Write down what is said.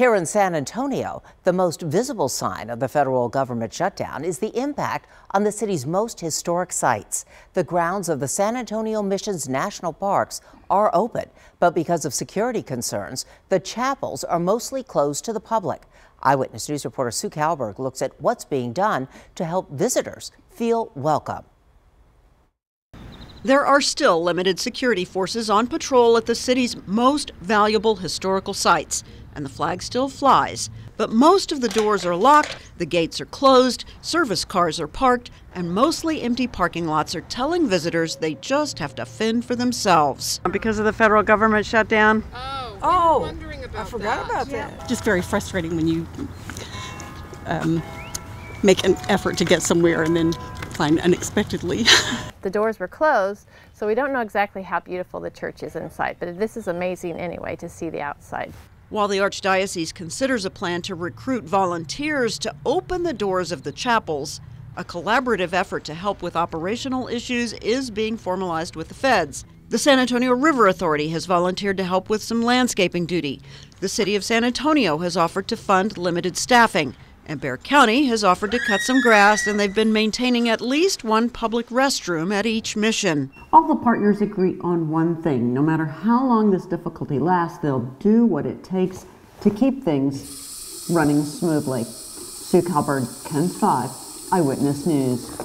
Here in San Antonio, the most visible sign of the federal government shutdown is the impact on the city's most historic sites. The grounds of the San Antonio Mission's national parks are open, but because of security concerns, the chapels are mostly closed to the public. Eyewitness News reporter Sue Kalberg looks at what's being done to help visitors feel welcome. There are still limited security forces on patrol at the city's most valuable historical sites, and the flag still flies. But most of the doors are locked, the gates are closed, service cars are parked, and mostly empty parking lots are telling visitors they just have to fend for themselves. Because of the federal government shutdown? I forgot about that. Just very frustrating when you make an effort to get somewhere and then find unexpectedly. The doors were closed, so we don't know exactly how beautiful the church is inside, but this is amazing anyway to see the outside. While the Archdiocese considers a plan to recruit volunteers to open the doors of the chapels, a collaborative effort to help with operational issues is being formalized with the feds. The San Antonio River Authority has volunteered to help with some landscaping duty. The city of San Antonio has offered to fund limited staffing. And Bexar County has offered to cut some grass, and they've been maintaining at least one public restroom at each mission. All the partners agree on one thing. No matter how long this difficulty lasts, they'll do what it takes to keep things running smoothly. Sue Kalberg, KEN 5, Eyewitness News.